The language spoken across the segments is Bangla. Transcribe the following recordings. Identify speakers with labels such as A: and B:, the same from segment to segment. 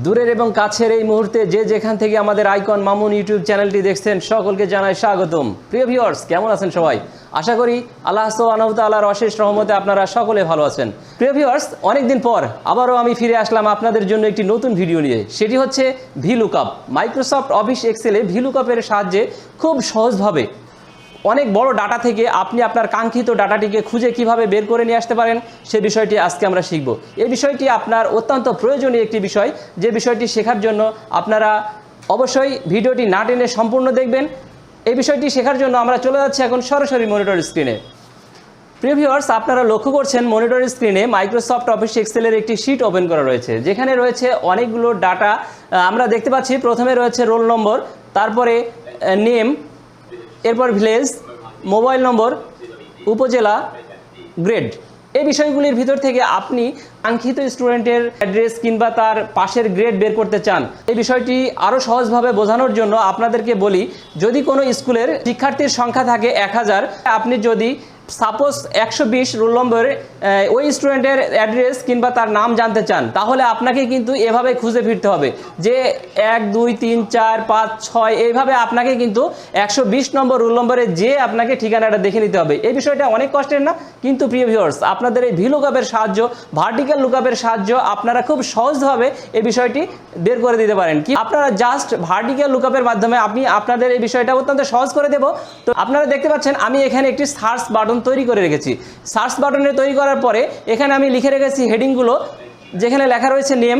A: দূরের এবং কাছের এই মুহূর্তে যে যেখান থেকে আমাদের আইকন মামুন ইউটিউব চ্যানেলটি দেখছেন সকলকে জানাই স্বাগতম। প্রিয় ভিউয়ার্স, কেমন আছেন সবাই? আশা করি আল্লাহ সুবহানাহু ওয়া তাআলার অশেষ রহমতে আপনারা সকলে ভালো আছেন। প্রিয় ভিউয়ার্স, অনেকদিন পর আবারও আমি ফিরে আসলাম আপনাদের জন্য একটি নতুন ভিডিও নিয়ে। সেটি হচ্ছে ভিলুকআপ। মাইক্রোসফট অফিস এক্সেলে ভিলুকআপের সাহায্যে খুব সহজভাবে অনেক বড় ডাটা থেকে আপনি আপনার কাঙ্ক্ষিত ডাটাটিকে খুঁজে কিভাবে বের করে নিয়ে আসতে পারেন সে বিষয়টি আজকে আমরা শিখব। এই বিষয়টি আপনার অত্যন্ত প্রয়োজনীয় একটি বিষয়, যে বিষয়টি শেখার জন্য আপনারা অবশ্যই ভিডিওটি না টেনে সম্পূর্ণ দেখবেন। এই বিষয়টি শেখার জন্য আমরা চলে যাচ্ছি এখন সরাসরি মনিটর স্ক্রিনে। প্রিয় ভিউয়ার্স, আপনারা লক্ষ্য করছেন মনিটর স্ক্রিনে মাইক্রোসফট অফিস এক্সেলের একটি শিট ওপেন করা রয়েছে, যেখানে রয়েছে অনেকগুলো ডাটা। আমরা দেখতে পাচ্ছি প্রথমে রয়েছে রোল নম্বর, তারপরে নেম, এরপর ভিলেজ, মোবাইল নম্বর, উপজেলা, গ্রেড। এই বিষয়গুলির ভিতর থেকে আপনি কাঙ্ক্ষিত স্টুডেন্টের অ্যাড্রেস কিংবা তার পাশের গ্রেড বের করতে চান। এই বিষয়টি আরও সহজভাবে বোঝানোর জন্য আপনাদেরকে বলি, যদি কোনো স্কুলের শিক্ষার্থীর সংখ্যা থাকে 1000, আপনি যদি সাপোজ 120 রোল নম্বরে ওই স্টুডেন্টের অ্যাড্রেস কিংবা তার নাম জানতে চান, তাহলে আপনাকে কিন্তু এভাবে খুঁজে ফিরতে হবে যে 1 2 3 4 5 6 এইভাবে আপনাকে কিন্তু 120 নম্বর রোল নম্বরে যে আপনাকে ঠিকানাটা দেখে নিতে হবে। এই বিষয়টা অনেক কষ্টের না, কিন্তু প্রিয় ভিউয়ার্স, আপনাদের এই ভিলুকআপের সাহায্য, ভার্টিক্যাল লুকআপের সাহায্য আপনারা খুব সহজভাবে এই বিষয়টি বের করে দিতে পারেন। কি আপনারা জাস্ট ভার্টিক্যাল লুকআপের মাধ্যমে আমি আপনাদের এই বিষয়টা অত্যন্ত সহজ করে দেব। তো আপনারা দেখতে পাচ্ছেন আমি এখানে একটি সার্চ বাটন তৈরি করে রেখেছি। সার্চ বাটনে তৈরি করার পরে এখানে আমি লিখে রেখেছি হেডিংগুলো, যেখানে লেখা রয়েছে নেম,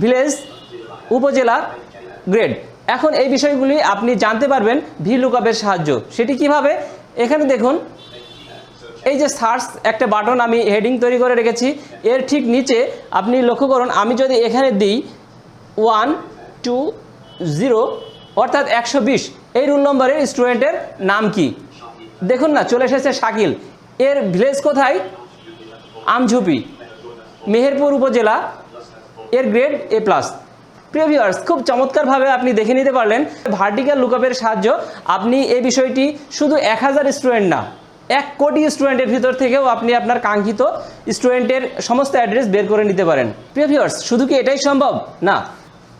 A: ভিলেজ, উপজেলা, গ্রেড। এখন এই বিষয়গুলি আপনি জানতে পারবেন ভিলুকআপের সাহায্য। সেটি কিভাবে? এখানে দেখুন, এই যে সার্চ একটা বাটন আমি হেডিং তৈরি করে রেখেছি, এর ঠিক নিচে আপনি লক্ষ্য করুন, আমি যদি এখানে দিই 1 2 0 অর্থাৎ 120, এই রোল নম্বরের স্টুডেন্টের নাম কি? দেখুন না, চলে এসেছে শাকিল। এর ভিলেজ কোথায়? আমঝুপি, মেহেরপুর উপজেলা, এর গ্রেড A+। প্রিয় ভিউয়ার্স, খুব চমৎকারভাবে আপনি দেখে নিতে পারলেন ভার্টিক্যাল লুকআপের সাহায্য আপনি এই বিষয়টি শুধু 1000 স্টুডেন্ট না, 1 কোটি স্টুডেন্টের ভিতর থেকেও আপনি আপনার কাঙ্ক্ষিত স্টুডেন্টের সমস্ত অ্যাড্রেস বের করে নিতে পারেন। প্রিয় ভিউয়ার্স, শুধু কি এটাই সম্ভব? না।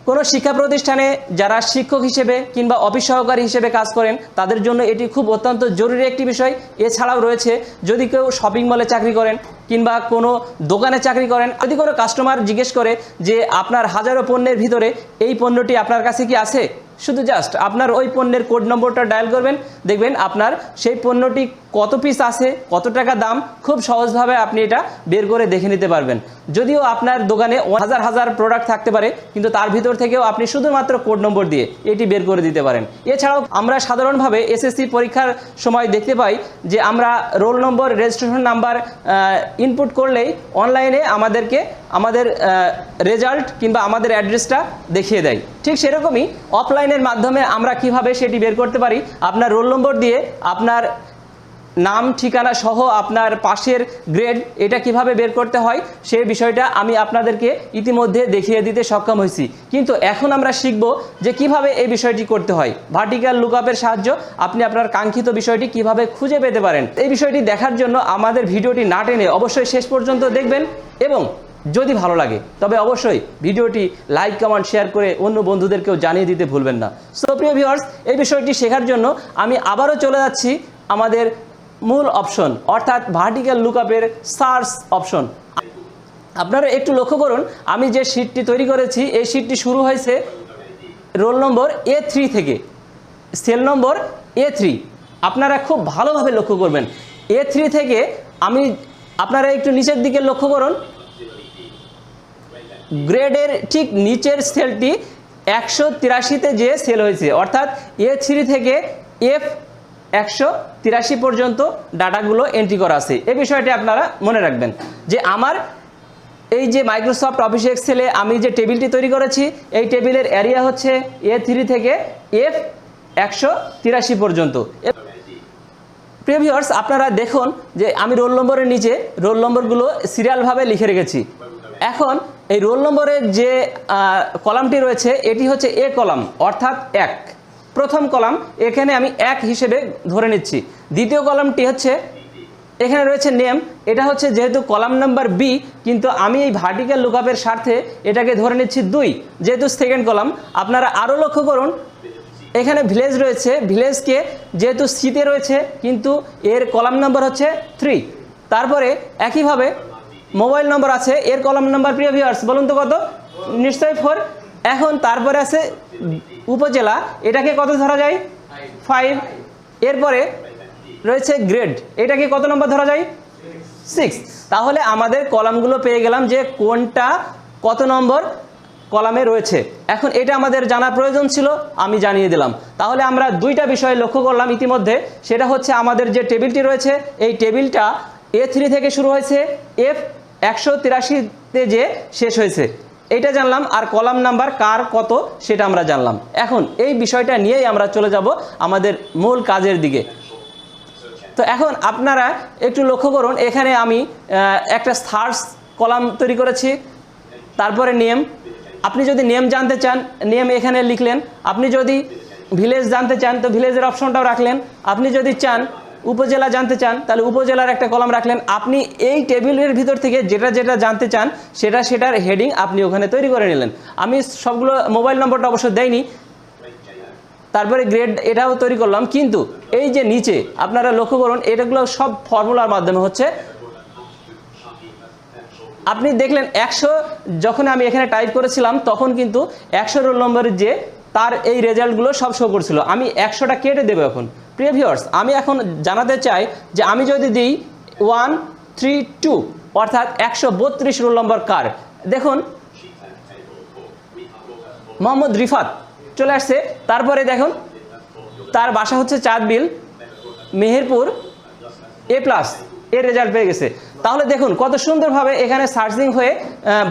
A: কোনো শিক্ষা প্রতিষ্ঠানে যারা শিক্ষক হিসেবে কিংবা অফিস সহকারী হিসেবে কাজ করেন, তাদের জন্য এটি খুব অত্যন্ত জরুরি একটি বিষয়। এছাড়াও রয়েছে, যদি কেউ শপিং মলে চাকরি করেন কিংবা কোনো দোকানে চাকরি করেন, যদি কোনো কাস্টমার জিজ্ঞেস করে যে আপনার হাজারো পণ্যের ভিতরে এই পণ্যটি আপনার কাছে কি আছে, শুধু জাস্ট আপনার ওই পণ্যের কোড নম্বরটা ডায়াল করবেন, দেখবেন আপনার সেই পণ্যটি কত পিস আছে, কত টাকা দাম, খুব সহজভাবে আপনি এটা বের করে দেখে নিতে পারবেন। যদিও আপনার দোকানে হাজার হাজার প্রোডাক্ট থাকতে পারে, কিন্তু তার ভিতর থেকেও আপনি শুধুমাত্র কোড নম্বর দিয়ে এটি বের করে দিতে পারেন। এছাড়াও আমরা সাধারণভাবে এসএসসি পরীক্ষার সময় দেখতে পাই যে আমরা roll number, registration number input করলেই অনলাইনে আমাদেরকে আমাদের রেজাল্ট কিংবা আমাদের অ্যাড্রেসটা দেখিয়ে দেয়। ঠিক সেরকমই অফলাইনের মাধ্যমে আমরা কিভাবে সেটি বের করতে পারি, আপনার রোল নম্বর দিয়ে আপনার নাম, ঠিকানা সহ আপনার পাশের গ্রেড, এটা কিভাবে বের করতে হয় সেই বিষয়টা আমি আপনাদেরকে ইতিমধ্যে দেখিয়ে দিতে সক্ষম হয়েছি। কিন্তু এখন আমরা শিখব যে কিভাবে এই বিষয়টি করতে হয়। ভার্টিক্যাল লুকআপের সাহায্য আপনি আপনার কাঙ্ক্ষিত বিষয়টি কিভাবে খুঁজে পেতে পারেন। এই বিষয়টি দেখার জন্য আমাদের ভিডিওটি না টেনে অবশ্যই শেষ পর্যন্ত দেখবেন, এবং যদি ভালো লাগে তবে অবশ্যই ভিডিওটি লাইক, কমেন্ট, শেয়ার করে অন্য বন্ধুদেরকেও জানিয়ে দিতে ভুলবেন না। সো প্রিয় ভিউয়ার্স, এই বিষয়টি শেখার জন্য আমি আবারও চলে যাচ্ছি আমাদের মূল অপশন, অর্থাৎ ভার্টিক্যাল লুকআপের সার্চ অপশন। আপনারা একটু লক্ষ্য করুন, আমি যে শিটটি তৈরি করেছি এই শিটটি শুরু হয়েছে রোল নম্বর A3 থেকে, সেল নম্বর A3। আপনারা খুব ভালোভাবে লক্ষ্য করবেন, A3 থেকে আপনারা একটু নিচের দিকে লক্ষ্য করুন, গ্রেডের ঠিক নিচের সেলটি 183-তে যে সেল হয়েছে, অর্থাৎ A3 থেকে F183 পর্যন্ত ডাটাগুলো এন্ট্রি করা আছে। এই বিষয়টি আপনারা মনে রাখবেন যে আমার এই যে মাইক্রোসফট অফিস এক্সেলে আমি যে টেবিলটি তৈরি করেছি, এই টেবিলের এরিয়া হচ্ছে A3 থেকে F183 পর্যন্ত। প্রিয় ভিউয়ার্স, আপনারা দেখুন যে আমি রোল নম্বরের নিচে রোল নম্বরগুলো সিরিয়ালভাবে লিখে রেখেছি। এখন এই রোল নম্বরের যে কলামটি রয়েছে এটি হচ্ছে A কলাম, অর্থাৎ 1। প্রথম কলাম এখানে আমি 1 হিসেবে ধরে নিচ্ছি। দ্বিতীয় কলামটি হচ্ছে এখানে রয়েছে নেম, এটা হচ্ছে যেহেতু কলাম নাম্বার বি, কিন্তু আমি এই ভার্টিক্যাল লুকআপের স্বার্থে এটাকে ধরে নিচ্ছি 2, যেহেতু সেকেন্ড কলাম। আপনারা আরও লক্ষ্য করুন, এখানে ভিলেজ রয়েছে, ভিলেজকে যেহেতু সিতে রয়েছে কিন্তু এর কলাম নাম্বার হচ্ছে 3। তারপরে একইভাবে মোবাইল নম্বর আছে, এর কলাম নাম্বার প্রিয় ভিউয়ার্স বলুন তো কত? নিশ্চয়ই 4। এখন তারপরে আছে উপজেলা, এটাকে কত ধরা যায়? 5। এরপরে রয়েছে গ্রেড, এটাকে কত নম্বর ধরা যায়? 6। তাহলে আমাদের কলামগুলো পেয়ে গেলাম যে কোনটা কত নম্বর কলামে রয়েছে। এখন এটা আমাদের জানার প্রয়োজন ছিল, আমি জানিয়ে দিলাম। তাহলে আমরা দুইটা বিষয় লক্ষ্য করলাম ইতিমধ্যে, সেটা হচ্ছে আমাদের যে টেবিলটি রয়েছে এই টেবিলটা A3 থেকে শুরু হয়েছে, F183-তে যে শেষ হয়েছে, এইটা জানলাম। আর কলাম নাম্বার কার কত সেটা আমরা জানলাম। এখন এই বিষয়টা নিয়েই আমরা চলে যাব আমাদের মূল কাজের দিকে। তো এখন আপনারা একটু লক্ষ্য করুন, এখানে আমি একটা সার্চ কলাম তৈরি করেছি, তারপরে নেম। আপনি যদি নেম জানতে চান, নেম এখানে লিখলেন। আপনি যদি ভিলেজ জানতে চান তো ভিলেজের অপশনটাও রাখলেন। আপনি যদি চান উপজেলা জানতে চান তাহলে উপজেলার একটা কলাম রাখলেন। আপনি এই টেবিলের ভিতর থেকে যেটা যেটা জানতে চান সেটার হেডিং আপনি ওখানে তৈরি করে নিলেন। আমি সবগুলো মোবাইল নম্বরটা অবশ্য দেইনি। তারপরে গ্রেড এটাও তৈরি করলাম, কিন্তু এই যে নিচে আপনারা লক্ষ্য করুন, এটাগুলো সব ফর্মুলার মাধ্যমে হচ্ছে। আপনি দেখলেন 100 যখন আমি এখানে টাইপ করেছিলাম তখন কিন্তু 100 রোল নম্বরের যে তার এই রেজাল্টগুলো সব শো করছিল। আমি 100টা কেটে দেবো। এখন প্রিয় ভিউয়ার্স, আমি এখন জানাতে চাই যে আমি যদি দিই 132 অর্থাৎ 132 রোল নম্বর কার, দেখুন মোহাম্মদ রিফাত চলে আসছে। তারপরে দেখুন তার বাসা হচ্ছে চাঁদবিল, মেহেরপুর, A+ এর রেজাল্ট পেয়ে গেছে। তাহলে দেখুন কত সুন্দরভাবে এখানে সার্চিং হয়ে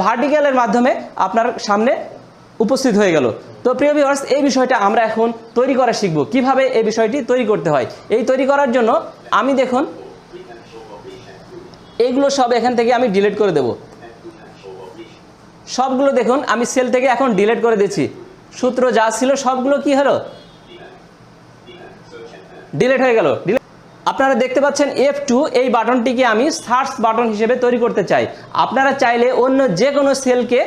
A: ভার্টিক্যালের মাধ্যমে আপনার সামনে উপস্থিত হয়ে গেল। তো প্রিয় ভিউয়ার্স, এই বিষয়টা আমরা এখন তৈরি করা শিখব, কিভাবে এই বিষয়টি তৈরি করতে হয়। এই তৈরি করার জন্য আমি দেখুন এইগুলো সব এখান থেকে আমি ডিলিট করে দেব। সবগুলো দেখুন আমি সেল থেকে এখন ডিলিট করে দিচ্ছি। সূত্র যা ছিল সবগুলো কি হলো? ডিলিট হয়ে গেল। আপনারা দেখতে পাচ্ছেন F2 এই বাটনটিকে আমি সার্চ বাটন হিসেবে তৈরি করতে চাই। আপনারা চাইলে অন্য যে কোনো সেলকে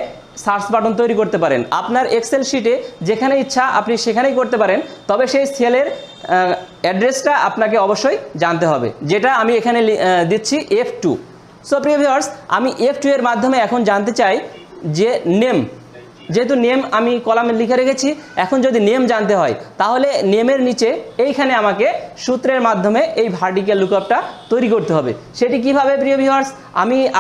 A: সার্চ বাটন তৈরি করতে পারেন। আপনার এক্সেল শিটে যেখানে ইচ্ছা আপনি সেখানেই করতে পারেন, তবে সেই সেলের অ্যাড্রেসটা আপনাকে অবশ্যই জানতে হবে, যেটা আমি এখানে দিচ্ছি F2। সো প্রিয় ভিউয়ার্স, আমি F2 এর মাধ্যমে এখন জানতে চাই যে নেম, যেহেতু নেম আমি কলামে লিখে রেখেছি, এখন যদি নেম জানতে হয় তাহলে নেমের নিচে এইখানে আমাকে সূত্রের মাধ্যমে এই ভার্টিক্যাল লুকআপটা তৈরি করতে হবে। সেটি কিভাবে প্রিয় ভিউয়ার্স?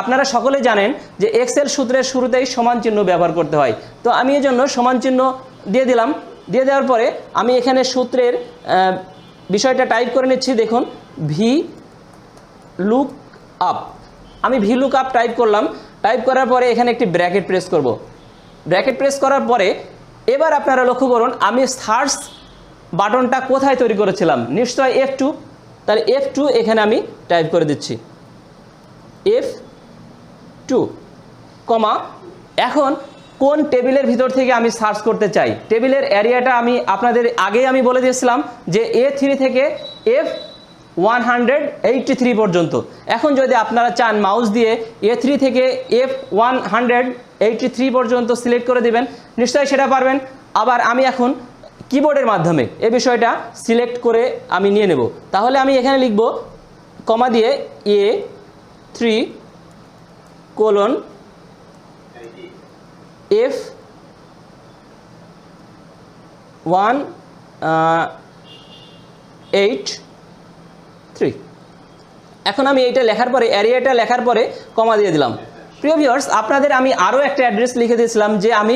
A: আপনারা সকলে জানেন যে এক্সেল সূত্রের শুরুতেই সমান চিহ্ন ব্যবহার করতে হয়। তো আমি এই জন্য সমান চিহ্ন দিয়ে দিলাম। দিয়ে দেওয়ার পরে আমি এখানে সূত্রের বিষয়টা টাইপ করে নিচ্ছি। দেখুন VLOOKUP, আমি VLOOKUP টাইপ করলাম। টাইপ করার পরে এখানে একটি ব্র্যাকেট প্রেস করব। ব্র্যাকেট প্রেস করার পরে এবার আপনারা লক্ষ্য করুন আমি সার্চ বাটনটা কোথায় তৈরি করেছিলাম, নিশ্চয় F2। তাহলে F2 এখানে আমি টাইপ করে দিচ্ছি, F2, কমা। এখন কোন টেবিলের ভিতর থেকে আমি সার্চ করতে চাই, টেবিলের এরিয়াটা আমি আপনাদের আগেই আমি বলে দিয়েছিলাম যে A3 থেকে F183 পর্যন্ত। এখন যদি আপনারা চান মাউস দিয়ে A3 থেকে F183 পর্যন্ত সিলেক্ট করে দিবেন, নিশ্চয়ই সেটা পারবেন। আবার আমি এখন কিবোর্ডের মাধ্যমে এই বিষয়টা সিলেক্ট করে আমি নিয়ে নেব। তাহলে আমি এখানে লিখব কমা দিয়ে A3 কোলন F183। এখন আমি এইটা লেখার পরে এরিয়াটা লেখার পরে কমা দিয়ে দিলাম। প্রিয় ভিউয়ার্স, আপনাদের আমি আরও একটা অ্যাড্রেস লিখে দিয়েছিলাম যে আমি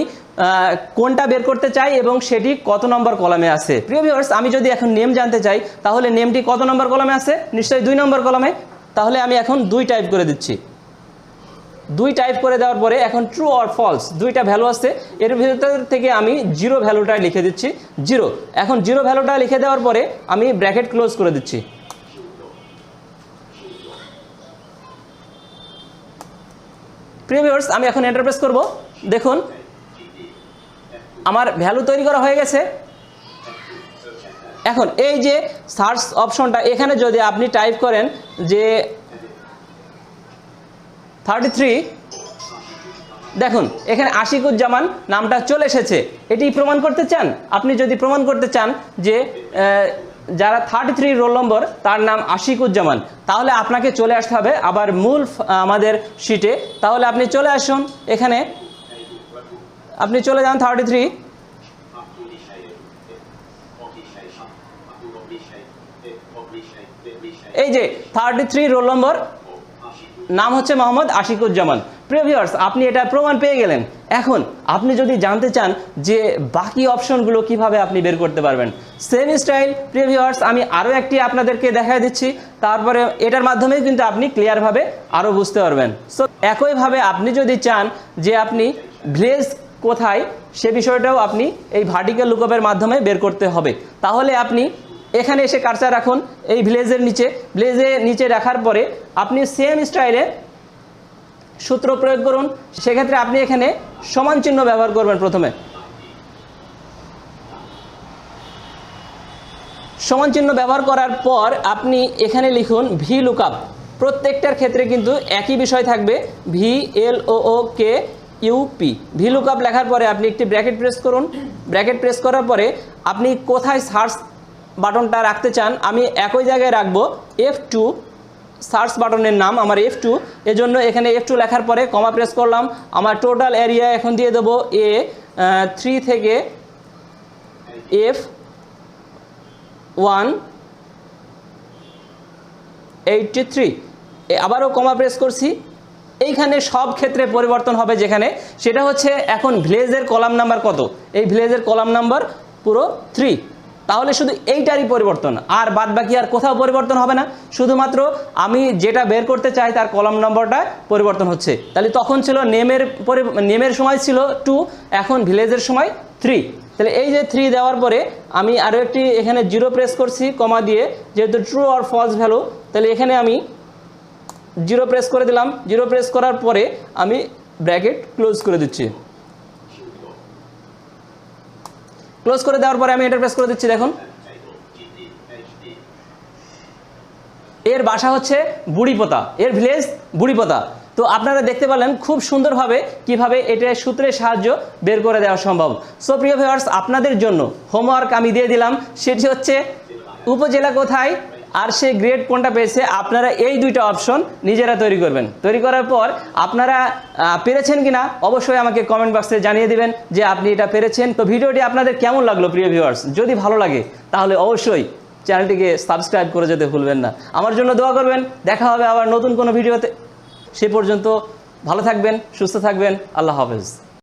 A: কোনটা বের করতে চাই এবং সেটি কত নম্বর কলামে আছে। প্রিয় ভিউয়ার্স, আমি যদি এখন নেম জানতে চাই তাহলে নেমটি কত নম্বর কলামে আছে, নিশ্চয়ই 2 নম্বর কলামে। তাহলে আমি এখন 2 টাইপ করে দিচ্ছি। 2 টাইপ করে দেওয়ার পরে এখন ট্রু অর ফলস দুইটা ভ্যালু আছে, এর ভিতর থেকে আমি 0 ভ্যালুটা লিখে দিচ্ছি 0। এখন 0 ভ্যালুটা লিখে দেওয়ার পরে আমি ব্র্যাকেট ক্লোজ করে দিচ্ছি। প্রিয় ভিউয়ার্স, আমি এখন এন্টার প্রেস করব। দেখুন আমার ভ্যালু তৈরি করা হয়ে গেছে। এখন এই যে সার্চ অপশনটা, এখানে যদি আপনি টাইপ করেন যে 33 দেখুন এখানে আশিকুজ্জামান নামটা চলে এসেছে। এটি প্রমাণ করতে চান? আপনি যদি প্রমাণ করতে চান যে যারা 33 রোল নম্বর তার নাম আশিকুজ্জামান, তাহলে আপনাকে চলে আসতে হবে আবার মূল আমাদের শিটে। তাহলে আপনি চলে আসুন, এখানে আপনি চলে যান 33, এই যে 33 রোল নম্বর নাম হচ্ছে মোহাম্মদ আশিকুজ্জামান। প্রিয় ভিউয়ার্স, আপনি এটা প্রমাণ পেয়ে গেলেন। এখন আপনি যদি জানতে চান যে বাকি অপশনগুলো কিভাবে আপনি বের করতে পারবেন, সেম স্টাইল প্রিয় ভিউয়ার্স আমি আরও একটি আপনাদেরকে দেখাই দিচ্ছি, তারপরে এটার মাধ্যমেই কিন্তু আপনি ক্লিয়ারভাবে আরও বুঝতে পারবেন। সো একইভাবে আপনি যদি চান যে আপনি ভিলেজ কোথায় সে বিষয়টাও আপনি এই ভার্টিক্যাল লুকআপের মাধ্যমে বের করতে হবে, তাহলে আপনি এখানে এসে কার্সার রাখুন এই ভিলেজের নিচে, ভিলেজের নিচে রাখার পরে আপনি সেম স্টাইলে সূত্র প্রয়োগ করুন। সেক্ষেত্রে আপনি এখানে সমান চিহ্ন ব্যবহার করবেন। প্রথমে সমান চিহ্ন ব্যবহার করার পর আপনি এখানে লিখুন VLOOKUP। প্রত্যেকটার ক্ষেত্রে কিন্তু একই বিষয় থাকবে, VLOOKUP। VLOOKUP লেখার পরে আপনি একটি ব্র্যাকেট প্রেস করুন। ব্র্যাকেট প্রেস করার পরে আপনি কোথায় সার্চ বাটনটা রাখতে চান, আমি একই জায়গায় রাখবো F2, সার্চ বাটনের নাম আমার F2, এজন্য এখানে F2 লেখার পরে কমা প্রেস করলাম। আমার টোটাল এরিয়া এখন দিয়ে দেবো A3 থেকে F183, আবারও কমা প্রেস করছি। এইখানে সব ক্ষেত্রে পরিবর্তন হবে, যেখানে সেটা হচ্ছে এখন ভিলেজের কলাম নাম্বার কত, এই ভিলেজের কলাম নাম্বার পুরো 3, তাহলে শুধু এইটারই পরিবর্তন, আর বাদ বাকি আর কোথাও পরিবর্তন হবে না। শুধুমাত্র আমি যেটা বের করতে চাই তার কলাম নম্বরটা পরিবর্তন হচ্ছে। তাহলে তখন ছিল নেমের সময় ছিল 2, এখন ভিলেজের সময় 3। তাহলে এই যে 3 দেওয়ার পরে আমি আরও একটি এখানে 0 প্রেস করছি কমা দিয়ে, যেহেতু ট্রু অর ফলস ভ্যালু, তাহলে এখানে আমি 0 প্রেস করে দিলাম। 0 প্রেস করার পরে আমি ব্র্যাকেট ক্লোজ করে দিচ্ছি। ক্লোজ করে দেওয়ার পরে আমি এটা প্রেস করে দিচ্ছি। দেখুন এর বাসা হচ্ছে বুড়িপোতা, এর ভিলেজ বুড়িপোতা। তো আপনারা দেখতে পেলেন খুব সুন্দরভাবে কিভাবে এটা সূত্রের সাহায্য বের করে দেওয়া সম্ভব। সো প্রিয় ভিউয়ার্স, আপনাদের জন্য হোমওয়ার্ক আমি দিয়ে দিলাম, সেটি হচ্ছে উপজেলা কোথায় আর সে গ্রেড কোনটা পেয়েছে। আপনারা এই দুইটা অপশন নিজেরা তৈরি করবেন। তৈরি করার পর আপনারা পেরেছেন কিনা অবশ্যই আমাকে কমেন্ট বক্সে জানিয়ে দিবেন যে আপনি এটা পেরেছেন। তো ভিডিওটি আপনাদের কেমন লাগলো প্রিয় ভিউয়ার্স? যদি ভালো লাগে তাহলে অবশ্যই চ্যানেলটিকে সাবস্ক্রাইব করে যেতে ভুলবেন না। আমার জন্য দোয়া করবেন। দেখা হবে আবার নতুন কোনো ভিডিওতে। সে পর্যন্ত ভালো থাকবেন, সুস্থ থাকবেন। আল্লাহ হাফেজ।